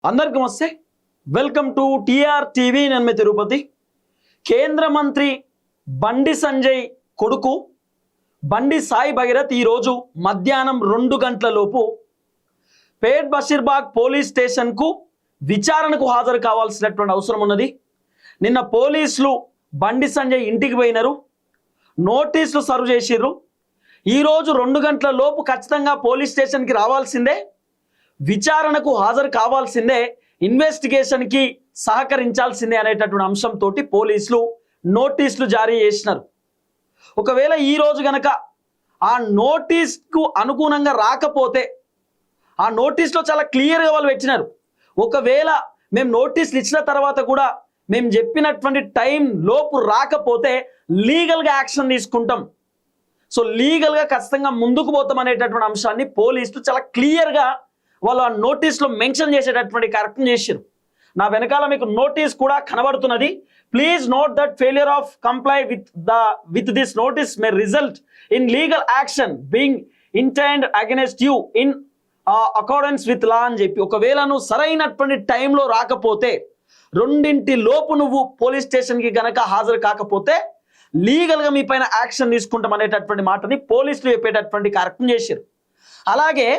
అందరికీ నమస్తే. Welcome to TR TV. నేను మీ తిరుపతి. కేంద్ర మంత్రి బండి సంజయ్ కొడుకు బండి సాయి భగీరథ్ ఈరోజు మధ్యాహ్నం 2 గంటల లోపు పేట్ బషీర్బాగ్ పోలీస్ స్టేషన్కు విచారణకు హాజరు కావాల్సినటువంటి అవసరం ఉన్నది. నిన్న పోలీసులు బండి సంజయ్ ఇంటికి పోయినారు, నోటీసులు సర్వ్ చేసిర్రు. ఈరోజు 2 గంటల లోపు ఖచ్చితంగా పోలీస్ స్టేషన్కి రావాల్సిందే, విచారణకు హాజరు కావాల్సిందే, ఇన్వెస్టిగేషన్కి సహకరించాల్సిందే అనేటటువంటి అంశంతో పోలీసులు నోటీసులు జారీ చేసినారు. ఒకవేళ ఈరోజు గనక ఆ నోటీస్కు అనుగుణంగా రాకపోతే, ఆ నోటీస్లో చాలా క్లియర్గా వాళ్ళు పెట్టినారు, ఒకవేళ మేము నోటీసులు ఇచ్చిన తర్వాత కూడా మేము చెప్పినటువంటి టైం లోపు రాకపోతే లీగల్గా యాక్షన్ తీసుకుంటాం, సో లీగల్గా ఖచ్చితంగా ముందుకు పోతాం అనేటటువంటి అంశాన్ని పోలీసులు చాలా క్లియర్గా వాళ్ళు ఆ నోటీస్లో మెన్షన్ చేసేటటువంటి కార్యక్రమం చేశారు. నా వెనకాల మీకు నోటీస్ కూడా కనబడుతున్నది. Please note that failure of comply with this notice May result in legal action being intend against you in accordance with law అని చెప్పి, ఒకవేళ నువ్వు సరైనటువంటి టైంలో రాకపోతే, 2 లోపు నువ్వు పోలీస్ స్టేషన్కి గనక హాజరు కాకపోతే లీగల్గా మీ పైన యాక్షన్ తీసుకుంటాం అనేటటువంటి మాటని పోలీసులు చెప్పేటటువంటి కార్యక్రమం చేశారు. అలాగే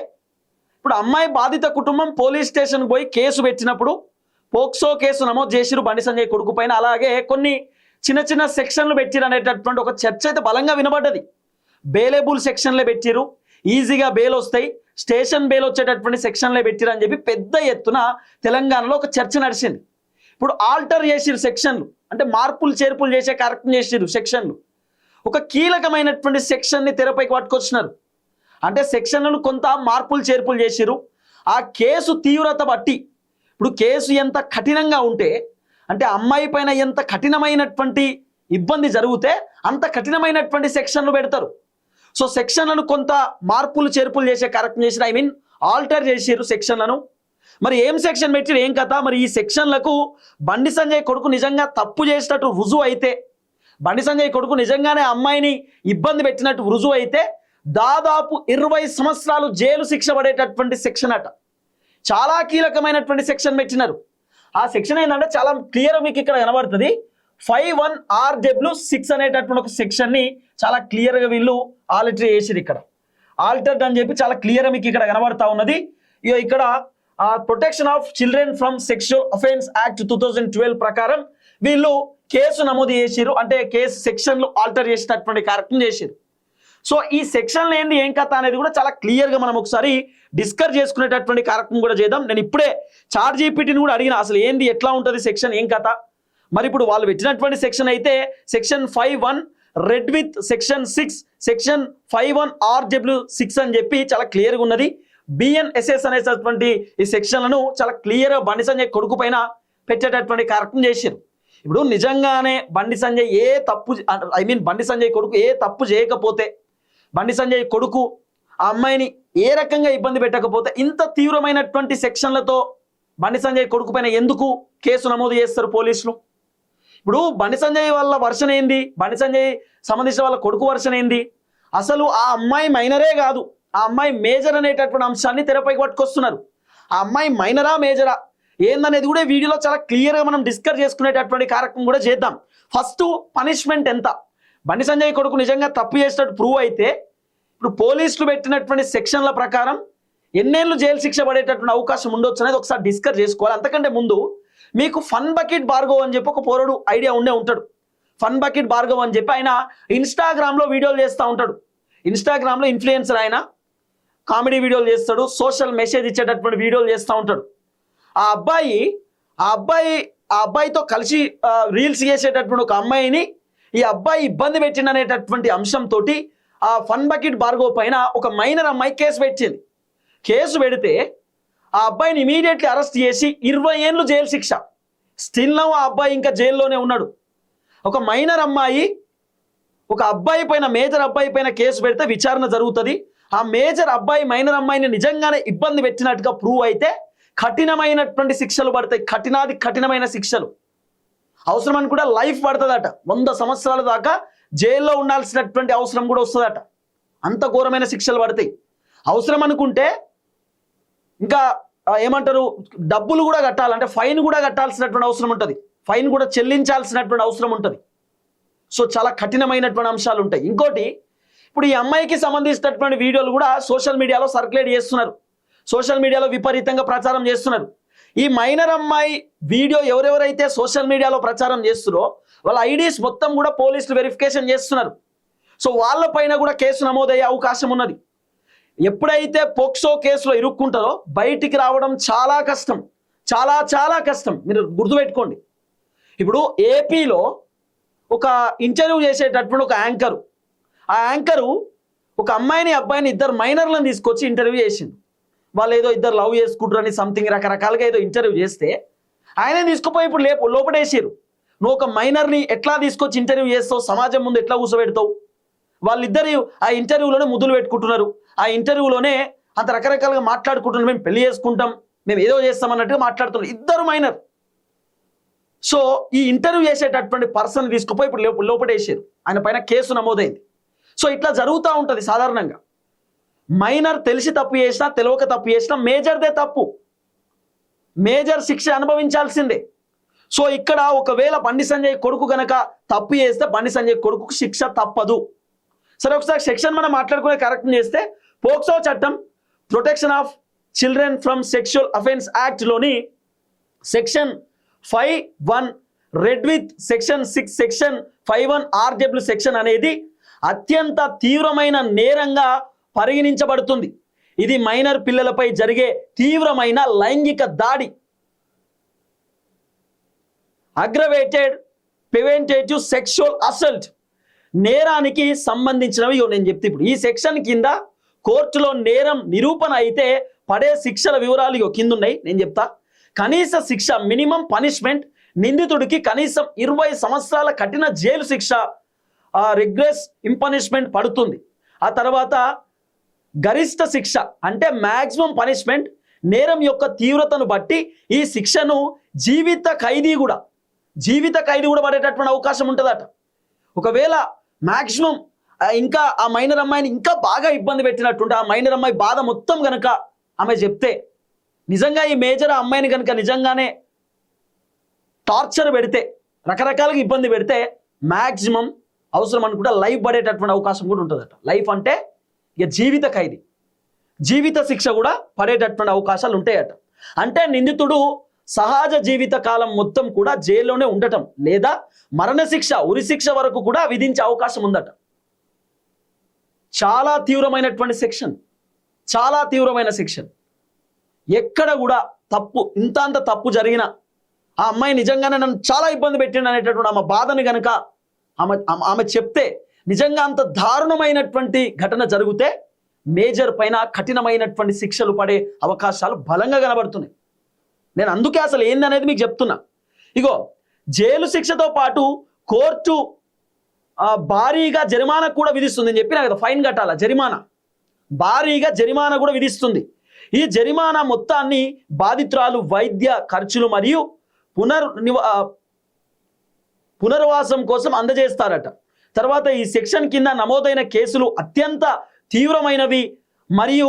ఇప్పుడు అమ్మాయి బాధిత కుటుంబం పోలీస్ స్టేషన్కి పోయి కేసు పెట్టినప్పుడు పోక్సో కేసు నమోదు చేసిరు బండి సంజయ్ కొడుకు పైన. అలాగే కొన్ని చిన్న సెక్షన్లు పెట్టిరు అనేటటువంటి ఒక చర్చ అయితే బలంగా వినబడ్డది. బేలేబుల్ సెక్షన్లే పెట్టిరు, ఈజీగా బెయిల్ వస్తాయి, స్టేషన్ బెయిల్ వచ్చేటటువంటి సెక్షన్లే పెట్టిరు అని చెప్పి పెద్ద ఎత్తున తెలంగాణలో ఒక చర్చ నడిచింది. ఇప్పుడు ఆల్టర్ చేసిరు సెక్షన్లు, అంటే మార్పులు చేర్పులు చేసే కార్యక్రమం చేసిరు సెక్షన్లు. ఒక కీలకమైనటువంటి సెక్షన్ని తెరపైకి పట్టుకొచ్చినారు. అంటే సెక్షన్లను కొంత మార్పులు చేర్పులు చేసిరు. ఆ కేసు తీవ్రత బట్టి, ఇప్పుడు కేసు ఎంత కఠినంగా ఉంటే, అంటే అమ్మాయి పైన ఎంత కఠినమైనటువంటి ఇబ్బంది జరిగితే అంత కఠినమైనటువంటి సెక్షన్లు పెడతారు. సో సెక్షన్లను కొంత మార్పులు చేర్పులు చేసే కార్యక్రమం చేసిరు, ఆల్టర్ చేసిరు సెక్షన్లను. మరి ఏం సెక్షన్ పెట్టిరు, ఏం కథ? మరి ఈ సెక్షన్లకు బండి సంజయ్ కొడుకు నిజంగా తప్పు చేసినట్టు రుజువు అయితే, బండి సంజయ్ కొడుకు నిజంగానే అమ్మాయిని ఇబ్బంది పెట్టినట్టు రుజువు అయితే దాదాపు 20 సంవత్సరాలు జైలు శిక్ష పడేటటువంటి సెక్షన్ అట. చాలా కీలకమైనటువంటి సెక్షన్ పెట్టినారు. ఆ సెక్షన్ ఏంటంటే చాలా క్లియర్, మీకు ఇక్కడ కనబడుతుంది. 51RW6 అనేటటువంటి ఒక సెక్షన్ని చాలా క్లియర్గా వీళ్ళు ఆల్టర్ చేసిరు. ఇక్కడ ఆల్టర్డ్ అని చెప్పి చాలా క్లియర్గా మీకు ఇక్కడ కనబడతా ఉన్నది. ఇక్కడ protection of children from sexual offence act 2012 ప్రకారం వీళ్ళు కేసు నమోదు చేసిరు, అంటే కేసు సెక్షన్లు ఆల్టర్ చేసినటువంటి కార్యక్రమం చేసిరు. సో ఈ సెక్షన్లు ఏంది, ఏం కథ అనేది కూడా చాలా క్లియర్గా మనం ఒకసారి డిస్కస్ చేసుకునేటటువంటి కార్యక్రమం కూడా చేద్దాం. నేను ఇప్పుడే చాట్ జీపీటీని కూడా అడిగిన, అసలు ఏంది, ఎట్లా ఉంటుంది సెక్షన్, ఏం కథ. మరి ఇప్పుడు వాళ్ళు పెట్టినటువంటి సెక్షన్ అయితే section 51 red with section 6 section 51RW6 అని చెప్పి చాలా క్లియర్గా ఉన్నది. BNSS అనేటటువంటి ఈ సెక్షన్లను చాలా క్లియర్గా బండి సంజయ్ కొడుకు పైన పెట్టేటటువంటి కార్యక్రమం చేశారు. ఇప్పుడు నిజంగానే బండి సంజయ్ బండి సంజయ్ కొడుకు ఏ తప్పు చేయకపోతే, బండి సంజయ్ కొడుకు ఆ అమ్మాయిని ఏ రకంగా ఇబ్బంది పెట్టకపోతే, ఇంత తీవ్రమైనటువంటి సెక్షన్లతో బండి సంజయ్ కొడుకు పైన ఎందుకు కేసు నమోదు చేస్తారు పోలీసులు? ఇప్పుడు బండి సంజయ్ వాళ్ళ వర్షన్ ఏంది, బండి సంజయ్ సంబంధించిన వాళ్ళ కొడుకు వర్షన్ ఏంది? అసలు ఆ అమ్మాయి మైనరే కాదు, ఆ అమ్మాయి మేజర్ అనేటటువంటి అంశాన్ని తెరపైకి పట్టుకొస్తున్నారు. ఆ అమ్మాయి మైనరా మేజరా ఏందనేది కూడా వీడియోలో చాలా క్లియర్గా మనం డిస్కస్ చేసుకునేటటువంటి కార్యక్రమం కూడా చేద్దాం. ఫస్ట్ పనిష్మెంట్ ఎంత, బండి సంజయ్ కొడుకు నిజంగా తప్పు చేసినట్టు ప్రూవ్ అయితే ఇప్పుడు పోలీసులు పెట్టినటువంటి సెక్షన్ల ప్రకారం ఎన్నేళ్ళు జైలు శిక్ష పడేటటువంటి అవకాశం ఉండొచ్చు అనేది ఒకసారి డిస్కస్ చేసుకోవాలి. అంతకంటే ముందు మీకు ఫన్ బకెట్ భార్గవ్ అని చెప్పి ఒక పోరడు ఐడియా ఉంటాడు. ఫన్ బకెట్ భార్గవ్ అని చెప్పి ఆయన ఇన్స్టాగ్రామ్లో వీడియోలు చేస్తూ ఉంటాడు. ఇన్స్టాగ్రామ్లో ఇన్ఫ్లుయెన్సర్, ఆయన కామెడీ వీడియోలు చేస్తాడు, సోషల్ మెసేజ్ ఇచ్చేటటువంటి వీడియోలు చేస్తూ ఉంటాడు. ఆ అబ్బాయితో కలిసి రీల్స్ చేసేటటువంటి ఒక అమ్మాయిని ఈ అబ్బాయి ఇబ్బంది పెట్టిందనేటటువంటి అంశంతో ఆ ఫన్ బకెట్ భార్గవ్ పైన ఒక మైనర్ అమ్మాయి కేసు పెట్టింది. కేసు పెడితే ఆ అబ్బాయిని ఇమీడియట్లీ అరెస్ట్ చేసి 20 ఏళ్ళు జైలు శిక్ష. స్టిల్ నౌ ఆ అబ్బాయి ఇంకా జైల్లోనే ఉన్నాడు. ఒక మైనర్ అమ్మాయి ఒక అబ్బాయి పైన, మేజర్ అబ్బాయి పైన కేసు పెడితే విచారణ జరుగుతుంది. ఆ మేజర్ అబ్బాయి మైనర్ అమ్మాయిని నిజంగానే ఇబ్బంది పెట్టినట్టుగా ప్రూవ్ అయితే కఠినమైనటువంటి శిక్షలు పడతాయి, కఠినమైన శిక్షలు. అవసరమని కూడా లైఫ్ పడుతుందట, 100 సంవత్సరాల దాకా జైల్లో ఉండాల్సినటువంటి అవసరం కూడా వస్తుందట. అంత ఘోరమైన శిక్షలు పడతాయి. అవసరం అనుకుంటే ఇంకా ఏమంటారు డబ్బులు కూడా కట్టాలంటే ఫైన్ కూడా కట్టాల్సినటువంటి అవసరం ఉంటుంది, ఫైన్ కూడా చెల్లించాల్సినటువంటి అవసరం ఉంటుంది. సో చాలా కఠినమైనటువంటి అంశాలు ఉంటాయి. ఇంకోటి, ఇప్పుడు ఈ అమ్మాయికి సంబంధించినటువంటి వీడియోలు కూడా సోషల్ మీడియాలో సర్క్యులేట్ చేస్తున్నారు, సోషల్ మీడియాలో విపరీతంగా ప్రచారం చేస్తున్నారు. ఈ మైనర్ అమ్మాయి వీడియో ఎవరెవరైతే సోషల్ మీడియాలో ప్రచారం చేస్తున్నారో వాళ్ళ ఐడీస్ మొత్తం కూడా పోలీసులు వెరిఫికేషన్ చేస్తున్నారు. సో వాళ్ళపైన కూడా కేసు నమోదయ్యే అవకాశం ఉన్నది. ఎప్పుడైతే పోక్సో కేసులో ఇరుక్కుంటారో బయటికి రావడం చాలా కష్టం, చాలా చాలా కష్టం. మీరు గుర్తుపెట్టుకోండి. ఇప్పుడు ఏపీలో ఒక ఇంటర్వ్యూ చేసేటప్పుడు ఒక యాంకరు, ఆ యాంకరు ఒక అమ్మాయిని అబ్బాయిని ఇద్దరు మైనర్లను తీసుకొచ్చి ఇంటర్వ్యూ చేసింది. వాళ్ళు ఏదో ఇద్దరు లవ్ చేసుకుంటారని సంథింగ్ రకరకాలుగా ఏదో ఇంటర్వ్యూ చేస్తే ఆయన తీసుకుపోయి ఇప్పుడు లోపడేసారు. నువ్వు ఒక మైనర్ని ఎట్లా తీసుకొచ్చి ఇంటర్వ్యూ చేస్తావు, సమాజం ముందు ఎట్లా కూర్చోబెడతావు? వాళ్ళిద్దరు ఆ ఇంటర్వ్యూలోనే ముద్దులు పెట్టుకుంటున్నారు, ఆ ఇంటర్వ్యూలోనే అంత రకరకాలుగా మాట్లాడుకుంటున్నారు, మేము పెళ్లి చేసుకుంటాం, మేము ఏదో చేస్తామన్నట్టుగా మాట్లాడుతున్నారు, ఇద్దరు మైనర్. సో ఈ ఇంటర్వ్యూ చేసేటటువంటి పర్సన్ తీసుకుపోయి ఇప్పుడు లోపడేసారు, ఆయన పైన కేసు నమోదైంది. సో ఇట్లా జరుగుతూ ఉంటుంది సాధారణంగా. మైనర్ తెలిసి తప్పు చేసినా తెలియక తప్పు చేసినా మేజర్దే తప్పు, మేజర్ శిక్ష అనుభవించాల్సిందే. సో ఇక్కడ ఒకవేళ బండి సంజయ్ కొడుకు గనక తప్పు చేస్తే బండి సంజయ్ కొడుకు శిక్ష తప్పదు. సరే, ఒకసారి సెక్షన్ మనం మాట్లాడుకునే కరెక్షన్ చేస్తే పోక్సో చట్టం protection of children from sexual offence యాక్ట్లోని section 5(1) read with section 6 section 5(1) RW section అనేది అత్యంత తీవ్రమైన నేరంగా పరిగణించబడుతుంది. ఇది మైనర్ పిల్లలపై జరిగే తీవ్రమైన లైంగిక దాడి, అగ్రవేటెడ్ ప్రివెంటేటివ్ సెక్షువల్ అసల్ట్ నేరానికి సంబంధించినవి నేను చెప్తే ఇప్పుడు ఈ సెక్షన్ కింద కోర్టులో నేరం నిరూపణ అయితే పడే శిక్షల వివరాలు కింద ఉన్నాయి, నేను చెప్తా. కనీస శిక్ష మినిమం పనిష్మెంట్, నిందితుడికి కనీసం 20 సంవత్సరాల కఠిన జైలు శిక్ష, రిగ్రెస్ ఇంపనిష్మెంట్ పడుతుంది. ఆ తర్వాత గరిష్ట శిక్ష అంటే మ్యాక్సిమం పనిష్మెంట్, నేరం యొక్క తీవ్రతను బట్టి ఈ శిక్షను జీవిత ఖైదీ కూడా పడేటటువంటి అవకాశం ఉంటుందట. ఒకవేళ మ్యాక్సిమం ఇంకా ఆ మైనర్ అమ్మాయిని ఇంకా బాగా ఇబ్బంది పెట్టినట్టుంటే, ఆ మైనర్ అమ్మాయి బాధ మొత్తం కనుక ఆమె చెప్తే, నిజంగా ఈ మేజర్ ఆ అమ్మాయిని కనుక నిజంగానే టార్చర్ పెడితే, రకరకాలుగా ఇబ్బంది పెడితే మ్యాక్సిమం అవసరం అనుకుంటే లైఫ్ పడేటటువంటి అవకాశం కూడా ఉంటుందట. లైఫ్ అంటే ఇక జీవిత ఖైదీ, జీవిత శిక్ష కూడా పడేటటువంటి అవకాశాలు ఉంటాయట. అంటే నిందితుడు సహజ జీవిత కాలం మొత్తం కూడా జైల్లోనే ఉండటం లేదా మరణశిక్ష, ఉరిశిక్ష వరకు కూడా విధించే అవకాశం ఉందట. చాలా తీవ్రమైనటువంటి సెక్షన్, చాలా తీవ్రమైన సెక్షన్. ఎక్కడ కూడా తప్పు అంత తప్పు జరిగిన ఆ అమ్మాయి నిజంగానే నన్ను చాలా ఇబ్బంది పెట్టింది అనేటటువంటి ఆమె బాధని కనుక ఆమె చెప్తే, నిజంగా అంత దారుణమైనటువంటి ఘటన జరిగితే మేజర్ పైన కఠినమైనటువంటి శిక్షలు పడే అవకాశాలు బలంగా కనబడుతున్నాయి. నేను అందుకే అసలు ఏందనేది మీకు చెప్తున్నా. ఇగో జైలు శిక్షతో పాటు కోర్టు భారీగా జరిమానా కూడా విధిస్తుంది. నేను చెప్పినా కదా, ఫైన్ కట్టాల, జరిమానా, భారీగా జరిమానా కూడా విధిస్తుంది. ఈ జరిమానా మొత్తాన్ని బాధితురాలు వైద్య ఖర్చులు మరియు పునర్వాసం కోసం అందజేస్తారట. తర్వాత ఈ సెక్షన్ కింద నమోదైన కేసులు అత్యంత తీవ్రమైనవి మరియు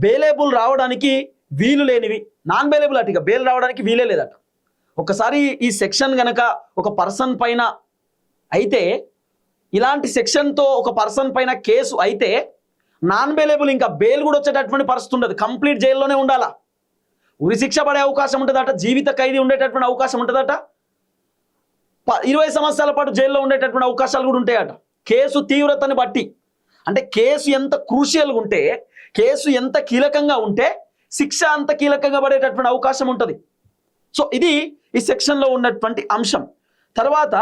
బేలేబుల్ రావడానికి వీలు లేనివి. నాన్ బేలేబుల్ అటు, ఇక బెయిల్ రావడానికి వీలే లేదట. ఒకసారి ఈ సెక్షన్ గనక ఒక పర్సన్ పైన అయితే, ఇలాంటి సెక్షన్తో ఒక పర్సన్ పైన కేసు అయితే నాన్ బేలేబుల్, ఇంకా బెయిల్ కూడా వచ్చేటటువంటి పరిస్థితి ఉండదు, కంప్లీట్ జైల్లోనే ఉండాలా. ఉరి శిక్ష పడే అవకాశం ఉంటుందట, జీవిత ఖైదీ ఉండేటటువంటి అవకాశం ఉంటుందట, 20 సంవత్సరాల పాటు జైల్లో ఉండేటటువంటి అవకాశాలు కూడా ఉంటాయట. కేసు తీవ్రతని బట్టి, అంటే కేసు ఎంత క్రూషియల్గా ఉంటే, కేసు ఎంత కీలకంగా ఉంటే శిక్ష అంత కీలకంగా పడేటటువంటి అవకాశం ఉంటుంది. సో ఇది ఈ సెక్షన్లో ఉన్నటువంటి అంశం. తర్వాత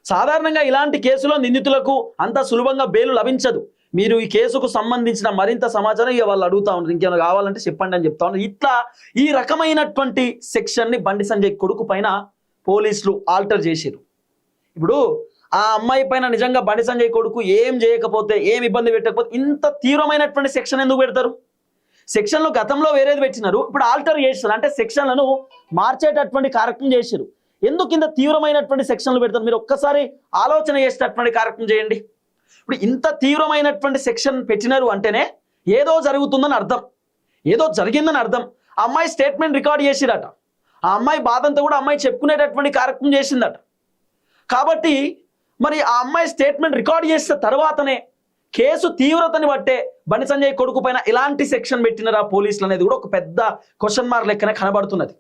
సాధారణంగా ఇలాంటి కేసులో నిందితులకు అంత సులభంగా బెయిల్ లభించదు. మీరు ఈ కేసుకు సంబంధించిన మరింత సమాచారం ఇక వాళ్ళు అడుగుతా ఉన్నారు, ఇంకేమైనా కావాలంటే చెప్పండి అని చెప్తా ఉన్నారు. ఇట్లా ఈ రకమైనటువంటి సెక్షన్ని బండి సంజయ్ కొడుకు పైన పోలీసులు ఆల్టర్ చేశారు. ఇప్పుడు ఆ అమ్మాయి పైన నిజంగా బండి సంజయ్ కొడుకు ఏం చేయకపోతే, ఏం ఇబ్బంది పెట్టకపోతే ఇంత తీవ్రమైనటువంటి సెక్షన్ ఎందుకు పెడతారు? సెక్షన్లు గతంలో వేరేది పెట్టినారు, ఇప్పుడు ఆల్టర్ చేస్తారు, అంటే సెక్షన్లను మార్చేటటువంటి కార్యక్రమం చేశారు. ఎందుకు ఇంత తీవ్రమైనటువంటి సెక్షన్లు పెడతారు? మీరు ఒక్కసారి ఆలోచన చేసేటటువంటి కార్యక్రమం చేయండి. ఇప్పుడు ఇంత తీవ్రమైనటువంటి సెక్షన్ పెట్టినారు అంటేనే ఏదో జరుగుతుందని అర్థం. ఏదో జరిగిందని అర్థం. ఆ అమ్మాయి స్టేట్మెంట్ రికార్డ్ చేసిరట. ఆ అమ్మాయి బాధంతా కూడా అమ్మాయి చెప్పుకునేటటువంటి కార్యక్రమం చేసిందట. కాబట్టి మరి ఆ అమ్మాయి స్టేట్మెంట్ రికార్డ్ చేసిన తర్వాతనే కేసు తీవ్రతని బట్టే బండి సంజయ్ కొడుకు పైన ఎలాంటి సెక్షన్ పెట్టినరా పోలీసులు అనేది కూడా ఒక పెద్ద క్వశ్చన్ మార్క్ లెక్కనే కనబడుతున్నది.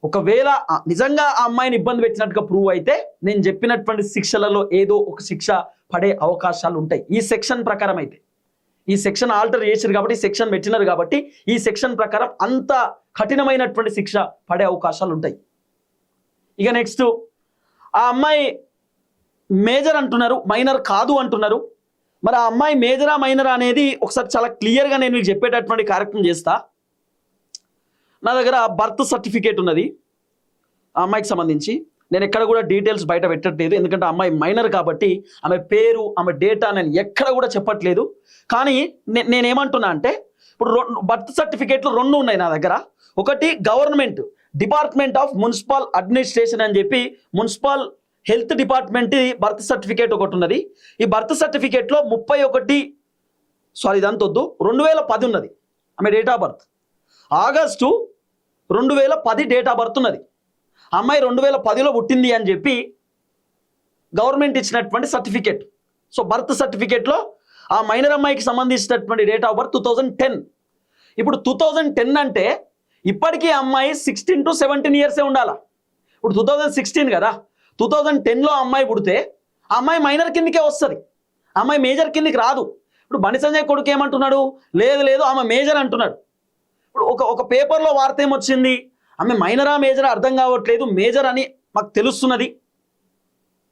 ఒకవేళ నిజంగా ఆ అమ్మాయిని ఇబ్బంది పెట్టినట్టుగా ప్రూవ్ అయితే నేను చెప్పినటువంటి శిక్షలలో ఏదో ఒక శిక్ష పడే అవకాశాలు ఉంటాయి. ఈ సెక్షన్ ప్రకారం అయితే, ఈ సెక్షన్ ఆల్టర్ చేసారు కాబట్టి, సెక్షన్ పెట్టినారు కాబట్టి ఈ సెక్షన్ ప్రకారం అంత కఠినమైనటువంటి శిక్ష పడే అవకాశాలు ఉంటాయి. ఇక నెక్స్ట్, ఆ అమ్మాయి మేజర్ అంటున్నారు, మైనర్ కాదు అంటున్నారు. మరి ఆ అమ్మాయి మేజరా మైనరా అనేది ఒకసారి చాలా క్లియర్గా నేను మీకు చెప్పేటటువంటి కార్యక్రమం చేస్తా. నా దగ్గర బర్త్ సర్టిఫికేట్ ఉన్నది ఆ అమ్మాయికి సంబంధించి. నేను ఎక్కడ కూడా డీటెయిల్స్ బయట పెట్టట్లేదు, ఎందుకంటే అమ్మాయి మైనర్ కాబట్టి ఆమె పేరు, ఆమె డేటా నేను ఎక్కడ కూడా చెప్పట్లేదు. కానీ నేనేమంటున్నా అంటే, ఇప్పుడు బర్త్ సర్టిఫికేట్లు 2 ఉన్నాయి నా దగ్గర. ఒకటి government department of municipal administration అని చెప్పి municipal health department birth certificate ఒకటి ఉన్నది. ఈ బర్త్ సర్టిఫికేట్లో 2010 ఉన్నది ఆమె date of birth. August 2010 date of birth ఉన్నది. అమ్మాయి 2010లో పుట్టింది అని చెప్పి గవర్నమెంట్ ఇచ్చినటువంటి సర్టిఫికేట్. సో బర్త్ సర్టిఫికేట్లో ఆ మైనర్ అమ్మాయికి సంబంధించినటువంటి డేట్ ఆఫ్ బర్త్ 2010. ఇప్పుడు 2010 అంటే ఇప్పటికీ అమ్మాయి 16 to 17 ఇయర్సే ఉండాలా. ఇప్పుడు 2016 కదా, 2010లో అమ్మాయి పుడితే ఆ అమ్మాయి మైనర్ కిందకే వస్తుంది, అమ్మాయి మేజర్ కిందికి రాదు. ఇప్పుడు బండి సంజయ్ కొడుకు ఏమంటున్నాడు, లేదు ఆమె మేజర్ అంటున్నాడు. ఇప్పుడు ఒక పేపర్లో వార్త ఏమొచ్చింది, ఆమె మైనరా మేజరా అర్థం కావట్లేదు, మేజర్ అని మాకు తెలుస్తున్నది,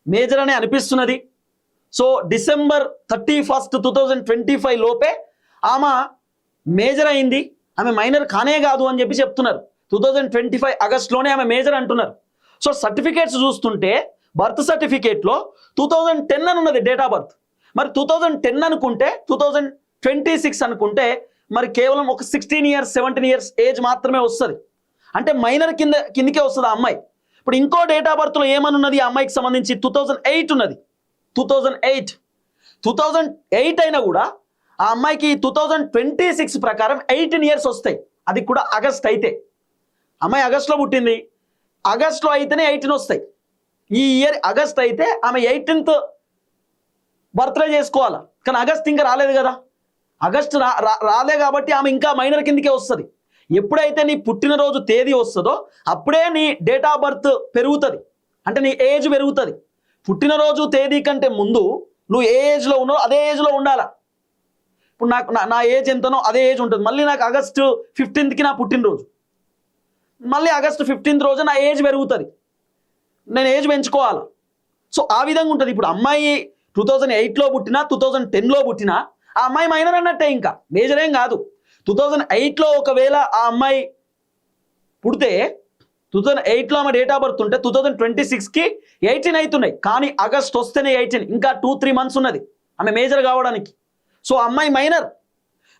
మేజర్ అని అనిపిస్తున్నది. సో December 31, 2025 లోపే ఆమె మేజర్ అయింది, ఆమె మైనర్ కానే కాదు అని చెప్పి చెప్తున్నారు. 2025 ఆగస్టులోనే ఆమె మేజర్ అంటున్నారు. సో సర్టిఫికేట్స్ చూస్తుంటే బర్త్ సర్టిఫికేట్లో 2010 అని ఉన్నది డేట్ ఆఫ్ బర్త్. మరి 2010 అనుకుంటే 2026 అనుకుంటే మరి కేవలం ఒక 16 years 17 years ఏజ్ మాత్రమే వస్తుంది. అంటే మైనర్ కిందకే వస్తుంది ఆ అమ్మాయి. ఇప్పుడు ఇంకో డేట్ ఆఫ్ బర్త్లో ఏమని ఉన్నది ఆ అమ్మాయికి సంబంధించి 2008 ఉన్నది. 2008 అయినా కూడా ఆ అమ్మాయికి 2026 ప్రకారం 18 years వస్తాయి. అది కూడా ఆగస్ట్ అయితే. అమ్మాయి ఆగస్టులో పుట్టింది, ఆగస్టులో అయితేనే 18 వస్తాయి. ఈ ఇయర్ ఆగస్ట్ అయితే ఆమె 18th బర్త్డే చేసుకోవాలా, కానీ ఆగస్ట్ ఇంకా రాలేదు కదా. ఆగస్టు రాలే కాబట్టి ఆమె ఇంకా మైనర్ కిందకే వస్తుంది. ఎప్పుడైతే నీ పుట్టినరోజు తేదీ వస్తుందో అప్పుడే నీ డేట్ ఆఫ్ బర్త్ పెరుగుతుంది, అంటే నీ ఏజ్ పెరుగుతుంది. పుట్టినరోజు తేదీ కంటే ముందు నువ్వు ఏ ఏజ్లో ఉన్నావు అదే ఏజ్లో ఉండాలా. ఇప్పుడు నా ఏజ్ ఎంతనో అదే ఏజ్ ఉంటుంది. మళ్ళీ నాకు ఆగస్టు 15కి నా పుట్టినరోజు, మళ్ళీ ఆగస్టు 15th రోజు నా ఏజ్ పెరుగుతుంది, నేను ఏజ్ పెంచుకోవాలి. సో ఆ విధంగా ఉంటుంది. ఇప్పుడు అమ్మాయి 2008లో పుట్టినా 2010లో పుట్టినా ఆ అమ్మాయి మైనర్ అన్నట్టే, ఇంకా మేజర్ ఏం కాదు. 2008లో ఒకవేళ ఆ అమ్మాయి పుడితే 2008లో ఆమె డేట్ ఆఫ్ బర్త్ ఉంటే 2026కి 18 అవుతున్నాయి. కానీ ఆగస్ట్ వస్తేనే 18, ఇంకా 2-3 months ఉన్నది ఆమె మేజర్ కావడానికి. సో అమ్మాయి మైనర్.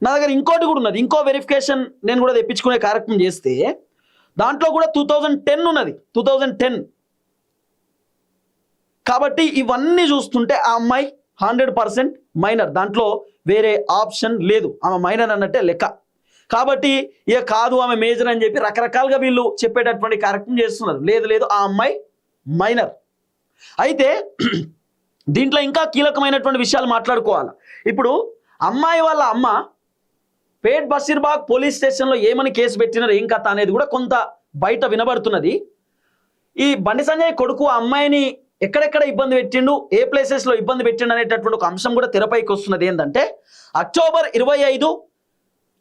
నా దగ్గర ఇంకోటి కూడా ఉన్నది, ఇంకో వెరిఫికేషన్ నేను కూడా తెప్పించుకునే కార్యక్రమం చేస్తే దాంట్లో కూడా 2010 ఉన్నది, 2010. కాబట్టి ఇవన్నీ చూస్తుంటే ఆ అమ్మాయి 100% మైనర్, దాంట్లో వేరే ఆప్షన్ లేదు, ఆమె మైనర్ అన్నట్టే లెక్క. కాబట్టి ఇక కాదు ఆమె మేజర్ అని చెప్పి రకరకాలుగా వీళ్ళు చెప్పేటటువంటి కార్యక్రమం చేస్తున్నారు. లేదు ఆ అమ్మాయి మైనర్. అయితే దీంట్లో ఇంకా కీలకమైనటువంటి విషయాలు మాట్లాడుకోవాలి. ఇప్పుడు అమ్మాయి వాళ్ళ అమ్మ పేట్ బషీర్బాగ్ పోలీస్ స్టేషన్లో ఏమని కేసు పెట్టినారు, ఏం కథ అనేది కూడా కొంత బయట వినబడుతున్నది. ఈ బండి సంజయ్ కొడుకు ఆ అమ్మాయిని ఎక్కడెక్కడ ఇబ్బంది పెట్టిండు, ఏ ప్లేసెస్లో ఇబ్బంది పెట్టిండు అనేటటువంటి ఒక అంశం కూడా తెరపైకి వస్తున్నది. ఏంటంటే October 25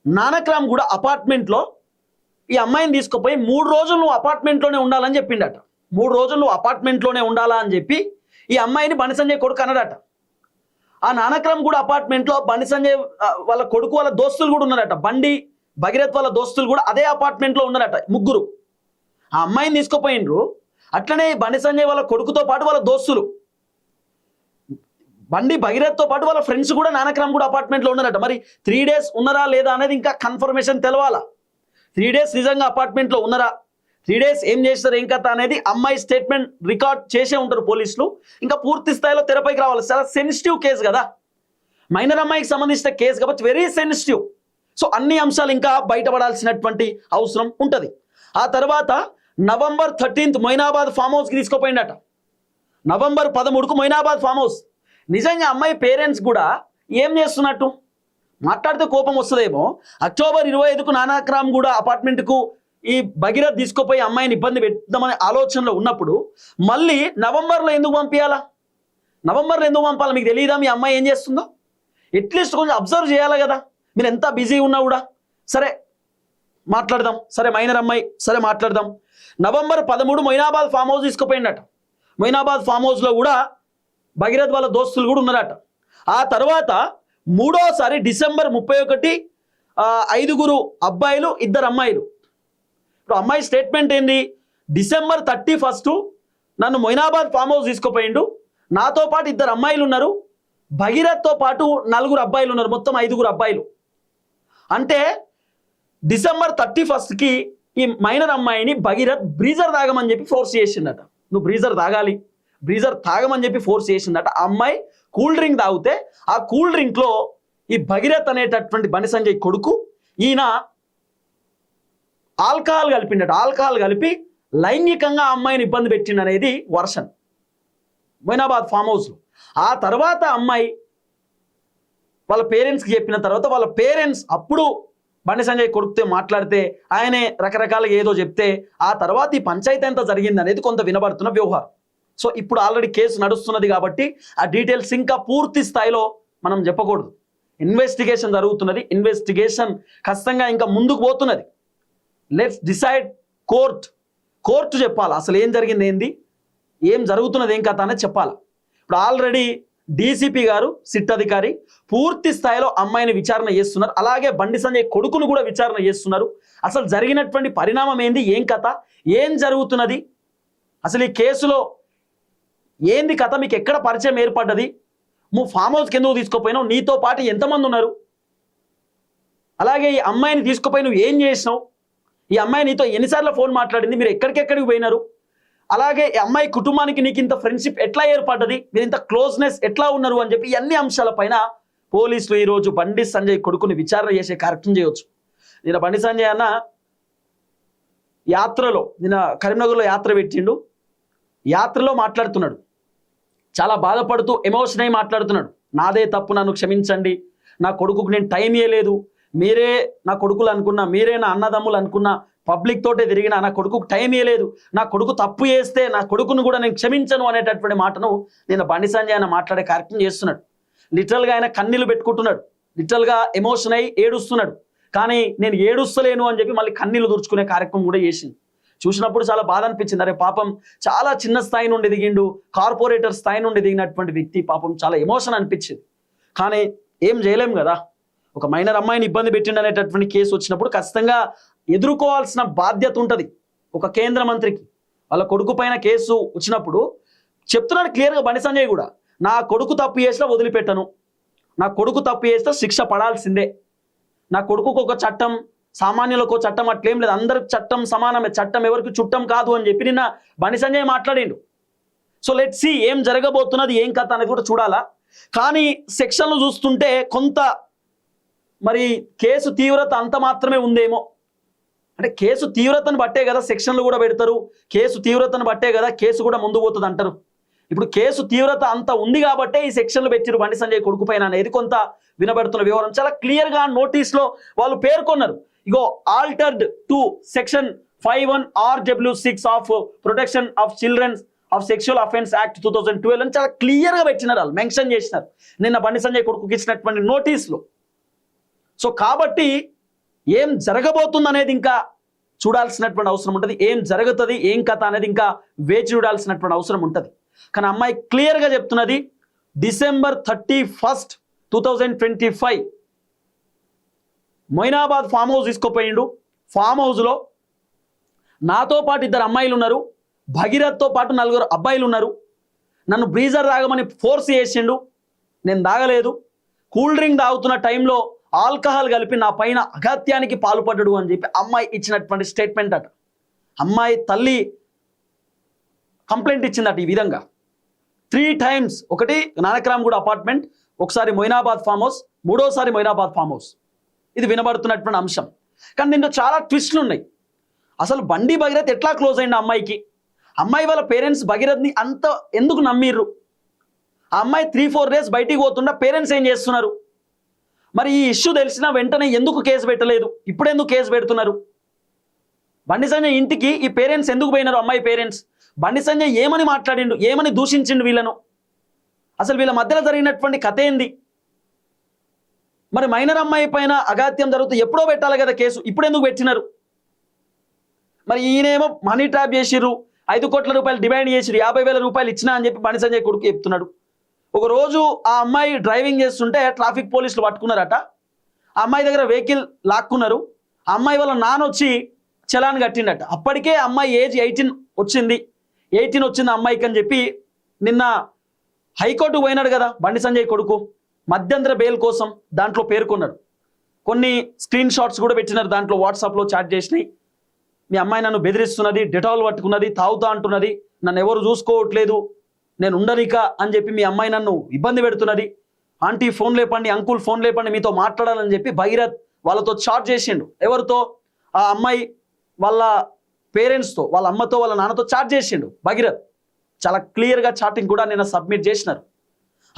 నానక్రామ్ కూడా అపార్ట్మెంట్లో ఈ అమ్మాయిని తీసుకుపోయి 3 రోజులు నువ్వు అపార్ట్మెంట్లోనే ఉండాలని చెప్పిండట. 3 రోజులు నువ్వు అపార్ట్మెంట్లోనే ఉండాలా అని చెప్పి ఈ అమ్మాయిని బండి సంజయ్ కొడుకు అన్నాడట. ఆ నానక్రామ్ కూడా అపార్ట్మెంట్లో బండి సంజయ్ వాళ్ళ కొడుకు వాళ్ళ దోస్తులు కూడా ఉన్నారట. బండి భగీరథ్ వాళ్ళ దోస్తులు కూడా అదే అపార్ట్మెంట్లో ఉన్నారట, 3. ఆ అమ్మాయిని తీసుకుపోయిండ్రు. అట్లనే బండి సంజయ్ వాళ్ళ కొడుకుతో పాటు వాళ్ళ దోస్తులు, బండి భగీరథ్తో పాటు వాళ్ళ ఫ్రెండ్స్ కూడా నానక్రామ్ కూడా అపార్ట్మెంట్లో ఉన్నారట. మరి 3 days ఉన్నారా లేదా అనేది ఇంకా కన్ఫర్మేషన్ తెలవాలా. 3 days నిజంగా అపార్ట్మెంట్లో ఉన్నారా, 3 days ఏం చేస్తారు, ఏం కథ అనేది అమ్మాయి స్టేట్మెంట్ రికార్డ్ చేసే ఉంటారు పోలీసులు. ఇంకా పూర్తి స్థాయిలో తెరపైకి రావాలి. చాలా సెన్సిటివ్ కేసు కదా, మైనర్ అమ్మాయికి సంబంధించిన కేసు కాబట్టి వెరీ సెన్సిటివ్. సో అన్ని అంశాలు ఇంకా బయటపడాల్సినటువంటి అవసరం ఉంటుంది. ఆ తర్వాత నవంబర్ 13 మొయినాబాద్ ఫామ్ హౌస్కి తీసుకుపోయిందట. నవంబర్ 13కు మొయినాబాద్ ఫామ్ హౌస్. నిజంగా అమ్మాయి పేరెంట్స్ కూడా ఏం చేస్తున్నట్టు మాట్లాడితే కోపం వస్తుందేమో. అక్టోబర్ 25కు నానాక్రామ్ కూడా అపార్ట్మెంట్కు ఈ భగీరథ్ తీసుకుపోయి అమ్మాయిని ఇబ్బంది పెడదామనే ఆలోచనలో ఉన్నప్పుడు మళ్ళీ నవంబర్లో ఎందుకు పంపించాలా? నవంబర్లో ఎందుకు పంపాలి? మీకు తెలియదా మీ అమ్మాయి ఏం చేస్తుందో? అట్లీస్ట్ కొంచెం అబ్జర్వ్ చేయాలి కదా. మీరు ఎంత బిజీ ఉన్నా కూడా సరే మాట్లాడదాం, సరే మైనర్ అమ్మాయి సరే మాట్లాడదాం. నవంబర్ 13 మొయినాబాద్ ఫామ్ హౌస్ తీసుకుపోయిందట. మొయినాబాద్ ఫామ్ హౌస్లో కూడా భగీరథ్ వాళ్ళ దోస్తులు కూడా ఉన్నారట. ఆ తర్వాత మూడోసారి డిసెంబర్ 31 5 అబ్బాయిలు 2 అమ్మాయిలు. ఇప్పుడు అమ్మాయి స్టేట్మెంట్ ఏంది? డిసెంబర్ 31 నన్ను మొయినాబాద్ ఫామ్ హౌస్ తీసుకుపోయిండు, నాతో పాటు 2 అమ్మాయిలు ఉన్నారు, భగీరథ్తో పాటు 4 అబ్బాయిలు ఉన్నారు, మొత్తం 5 అబ్బాయిలు. అంటే డిసెంబర్ 31కి ఈ మైనర్ అమ్మాయిని భగీరథ్ బ్రీజర్ తాగమని చెప్పి ఫోర్స్ చేసిండట. నువ్వు బ్రీజర్ తాగాలి, బ్రీజర్ తాగమని చెప్పి ఫోర్స్ చేసిందట. ఆ అమ్మాయి కూల్ డ్రింక్ తాగితే ఆ కూల్ డ్రింక్లో ఈ భగీరథ్ అనేటటువంటి బండి సంజయ్ కొడుకు ఈయన ఆల్కహాల్ కలిపిండట. ఆల్కహాల్ కలిపి లైంగికంగా ఆ అమ్మాయిని ఇబ్బంది పెట్టిండు అనేది వర్షన్ మొయినాబాద్ ఫామ్ హౌస్లో. ఆ తర్వాత అమ్మాయి వాళ్ళ పేరెంట్స్కి చెప్పిన తర్వాత వాళ్ళ పేరెంట్స్ అప్పుడు బండి సంజయ్ కొడుకుతే మాట్లాడితే ఆయనే రకరకాలుగా ఏదో చెప్తే ఆ తర్వాత ఈ పంచాయతీ ఎంత జరిగింది అనేది కొంత వినబడుతున్న వ్యవహారం. సో ఇప్పుడు ఆల్రెడీ కేసు నడుస్తున్నది కాబట్టి ఆ డీటెయిల్స్ ఇంకా పూర్తి స్థాయిలో మనం చెప్పకూడదు. ఇన్వెస్టిగేషన్ జరుగుతున్నది, ఇన్వెస్టిగేషన్ ఖచ్చితంగా ఇంకా ముందుకు పోతున్నది. లెట్స్ డిసైడ్ కోర్టు చెప్పాలి అసలు ఏం జరిగింది, ఏంది, ఏం జరుగుతున్నది, ఏం కథ అనేది చెప్పాలి. ఇప్పుడు ఆల్రెడీ డీసీపీ గారు సిట్ అధికారి పూర్తి స్థాయిలో అమ్మాయిని విచారణ చేస్తున్నారు. అలాగే బండి సంజయ్ కొడుకును కూడా విచారణ చేస్తున్నారు. అసలు జరిగినటువంటి పరిణామం ఏంది, ఏం కథ, ఏం జరుగుతున్నది, అసలు ఈ కేసులో ఏంది కథ, మీకు ఎక్కడ పరిచయం ఏర్పడ్డది, నువ్వు ఫామ్ హౌస్కి ఎందుకు తీసుకుపోయినావు, నీతో పాటు ఎంతమంది ఉన్నారు, అలాగే ఈ అమ్మాయిని తీసుకుపోయి నువ్వు ఏం చేసినావు, ఈ అమ్మాయి నీతో ఎన్నిసార్లు ఫోన్ మాట్లాడింది, మీరు ఎక్కడికి పోయినారు, అలాగే ఈ అమ్మాయి కుటుంబానికి నీకు ఇంత ఫ్రెండ్షిప్ ఎట్లా ఏర్పడ్డది, మీరు ఇంత క్లోజ్నెస్ ఎట్లా ఉన్నారు అని చెప్పి అన్ని అంశాలపైన పోలీసులు ఈరోజు బండి సంజయ్ కొడుకుని విచారణ చేసే కార్యక్రమం చేయవచ్చు. నిన్న బండి సంజయ్ అన్న యాత్రలో, నిన్న కరీంనగర్లో యాత్ర పెట్టిండు, యాత్రలో మాట్లాడుతున్నాడు, చాలా బాధపడుతూ ఎమోషన్ అయి మాట్లాడుతున్నాడు. నాదే తప్పు, నన్ను క్షమించండి, నా కొడుకుకు నేను టైం ఇవ్వలేదు, మీరే నా కొడుకులు అనుకున్నా, మీరే నా అన్నదమ్ములు అనుకున్నా, పబ్లిక్ తోటే తిరిగినా నా కొడుకుకు టైం ఇవ్వలేదు, నా కొడుకు తప్పు చేస్తే నా కొడుకును కూడా నేను క్షమించను అనేటటువంటి మాటను నేను బండి సంజయ్ ఆయన మాట్లాడే కార్యక్రమం చేస్తున్నాడు. లిటరల్గా ఆయన కన్నీళ్ళు పెట్టుకుంటున్నాడు, లిటరల్గా ఎమోషన్ అయి ఏడుస్తున్నాడు. కానీ నేను ఏడుస్తలేను అని చెప్పి మళ్ళీ కన్నీళ్ళు దుర్చుకునే కార్యక్రమం కూడా చేసింది. చూసినప్పుడు చాలా బాధ అనిపించింది. అరే పాపం చాలా చిన్న స్థాయి నుండి దిగిండు, కార్పొరేటర్ స్థాయి నుండి దిగినటువంటి వ్యక్తి, పాపం చాలా ఎమోషన్ అనిపించింది. కానీ ఏం చేయలేం కదా, ఒక మైనర్ అమ్మాయిని ఇబ్బంది పెట్టిండు అనేటటువంటి కేసు వచ్చినప్పుడు ఖచ్చితంగా ఎదుర్కోవాల్సిన బాధ్యత ఉంటుంది ఒక కేంద్ర మంత్రికి. వాళ్ళ కొడుకు పైన కేసు వచ్చినప్పుడు చెప్తున్నాడు క్లియర్గా బండి సంజయ్ కూడా, నా కొడుకు తప్పు చేసినా వదిలిపెట్టను, నా కొడుకు తప్పు చేస్తే శిక్ష పడాల్సిందే, నా కొడుకుకు ఒక చట్టం, సామాన్యులకు చట్టం అట్లేం లేదు, అందరికి చట్టం సమానమే, చట్టం ఎవరికి చుట్టం కాదు అని చెప్పి నిన్న బండి సంజయ్ మాట్లాడిండు. సో లెట్స్ సీ ఏం జరగబోతున్నది, ఏం కథ అనేది కూడా చూడాలా. కానీ సెక్షన్లు చూస్తుంటే కొంత మరి కేసు తీవ్రత అంత మాత్రమే ఉందేమో, అంటే కేసు తీవ్రతను బట్టే కదా సెక్షన్లు కూడా పెడతారు, కేసు తీవ్రతను బట్టే కదా కేసు కూడా ముందు పోతుంది అంటారు. ఇప్పుడు కేసు తీవ్రత అంత ఉంది కాబట్టే ఈ సెక్షన్లు పెట్టిరు బండి సంజయ్ కొడుకు పైన అనేది కొంత వినబడుతున్న వ్యవహారం. చాలా క్లియర్గా నోటీస్లో వాళ్ళు పేర్కొన్నారు, ఇగో altered to section 51RW6 of protection of childrens of sexual offence act 2012 అని చాలా క్లియర్గా పెట్టినారు, వాళ్ళు మెన్షన్ చేసినారు నిన్న బండి సంజయ్ కొడుకుకి ఇచ్చినటువంటి నోటీస్లో. సో కాబట్టి ఏం జరగబోతుంది అనేది ఇంకా చూడాల్సినటువంటి అవసరం ఉంటుంది, ఏం జరుగుతుంది, ఏం కథ అనేది ఇంకా వేచి చూడాల్సినటువంటి అవసరం ఉంటుంది. కానీ అమ్మాయి క్లియర్గా చెప్తున్నది, డిసెంబర్ 31, 2025 మొయినాబాద్ ఫామ్ హౌస్ తీసుకుపోయిండు. ఫామ్ హౌస్లో నాతో పాటు 2 అమ్మాయిలు ఉన్నారు, భగీరథ్తో పాటు 4 అబ్బాయిలు ఉన్నారు, నన్ను బ్రీజర్ తాగమని ఫోర్స్ చేసిండు, నేను తాగలేదు, కూల్ డ్రింక్ తాగుతున్న టైంలో ఆల్కహాల్ కలిపి నా పైన అగత్యానికి పాల్పడ్డాడు అని చెప్పి అమ్మాయి ఇచ్చినటువంటి స్టేట్మెంట్ అట. అమ్మాయి తల్లి కంప్లైంట్ ఇచ్చిందట ఈ విధంగా 3 times, ఒకటి నానక్రామ్ కూడా అపార్ట్మెంట్, ఒకసారి మొయినాబాద్ ఫామ్ హౌస్, మూడోసారి మొయినాబాద్ ఫామ్ హౌస్. ఇది వినబడుతున్నటువంటి అంశం. కానీ దీంట్లో చాలా ట్విస్టులు ఉన్నాయి. అసలు బండి భగీరథ్ ఎట్లా క్లోజ్ అయింది అమ్మాయికి? అమ్మాయి వాళ్ళ పేరెంట్స్ భగీరథ్ని అంత ఎందుకు నమ్మిర్రు? ఆ అమ్మాయి 3-4 డేస్ బయటికి పోతుండా పేరెంట్స్ ఏం చేస్తున్నారు? మరి ఈ ఇష్యూ తెలిసిన వెంటనే ఎందుకు కేసు పెట్టలేదు? ఇప్పుడు ఎందుకు కేసు పెడుతున్నారు? బండి సంజయ్ ఇంటికి ఈ పేరెంట్స్ ఎందుకు పోయినారు? అమ్మాయి పేరెంట్స్ బండి సంజయ్ ఏమని మాట్లాడిండు, ఏమని దూషించిండు వీళ్ళను? అసలు వీళ్ళ మధ్యలో జరిగినటువంటి కథ ఏంది? మరి మైనర్ అమ్మాయి పైన అగాత్యం జరుగుతూ ఎప్పుడో పెట్టాలి కదా కేసు, ఇప్పుడు ఎందుకు పెట్టినారు? మరి ఈయనేమో మనీ ట్రాప్ చేసిర్రు, 5 కోట్ల రూపాయలు డిమాండ్ చేసిరు, 50,000 రూపాయలు ఇచ్చినా అని చెప్పి బండి సంజయ్ కొడుకు చెప్తున్నాడు. ఒక రోజు ఆ అమ్మాయి డ్రైవింగ్ చేస్తుంటే ట్రాఫిక్ పోలీసులు పట్టుకున్నారట. ఆ అమ్మాయి దగ్గర వెహికల్ లాక్కున్నారు. ఆ అమ్మాయి వాళ్ళ నాన్న వచ్చి చలాన్ కట్టిండట. అప్పటికే అమ్మాయి ఏజ్ 18 వచ్చింది అమ్మాయికి అని చెప్పి నిన్న హైకోర్టు పోయినాడు కదా బండి సంజయ్ కొడుకు, మధ్యంతర బెయిల్ కోసం. దాంట్లో పేర్కొన్నాడు, కొన్ని స్క్రీన్ షాట్స్ కూడా పెట్టినారు. దాంట్లో వాట్సాప్లో చాట్ చేసినాయి. మీ అమ్మాయి నన్ను బెదిరిస్తున్నది, డెటాల్ పట్టుకున్నది, తాగుతా అంటున్నది, నన్ను ఎవరు చూసుకోవట్లేదు, నేను ఉండనిక అని చెప్పి మీ అమ్మాయి నన్ను ఇబ్బంది పెడుతున్నది, ఆంటీ ఫోన్ లేపండి, అంకుల్ ఫోన్ లేపండి, మీతో మాట్లాడాలని చెప్పి భగీరథ్ వాళ్ళతో చాట్ చేసిండు. ఎవరితో? ఆ అమ్మాయి వాళ్ళ పేరెంట్స్తో, వాళ్ళ అమ్మతో, వాళ్ళ నాన్నతో చాట్ చేసిండు భగీరథ్. చాలా క్లియర్గా చాటింగ్ కూడా నిన్న సబ్మిట్ చేసినారు.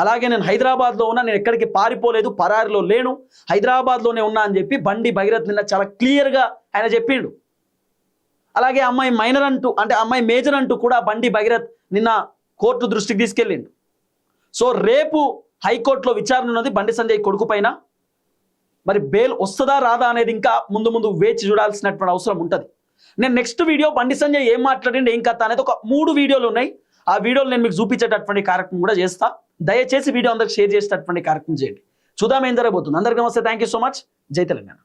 అలాగే నేను హైదరాబాద్లో ఉన్నా, నేను ఎక్కడికి పారిపోలేదు, పరారిలో లేను, హైదరాబాద్లోనే ఉన్నా అని చెప్పి బండి భగీరథ్ నిన్న చాలా క్లియర్గా ఆయన చెప్పిండు. అలాగే అమ్మాయి మైనర్ అంటూ, అంటే అమ్మాయి మేజర్ అంటూ కూడా బండి భగీరథ్ నిన్న కోర్టు దృష్టికి తీసుకెళ్ళిండు. సో రేపు హైకోర్టులో విచారణ ఉన్నది బండి సంజయ్ కొడుకు పైన. మరి బెయిల్ వస్తుందా రాదా అనేది ఇంకా ముందు వేచి చూడాల్సినటువంటి అవసరం ఉంటుంది. నేను నెక్స్ట్ వీడియో బండి సంజయ్ ఏం మాట్లాడిండు, ఏం కథ అనేది ఒక 3 వీడియోలు ఉన్నాయి. ఆ వీడియోలు నేను మీకు చూపించేటటువంటి కార్యక్రమం కూడా చేస్తా. దయచేసి వీడియో అందరికి షేర్ చేసేటటువంటి కార్యక్రమం చేయండి. చూద్దాం ఏం జరగబోతుంది. అందరికీ నమస్తే, థ్యాంక్ యూ సో మచ్. జై తెలంగాణ.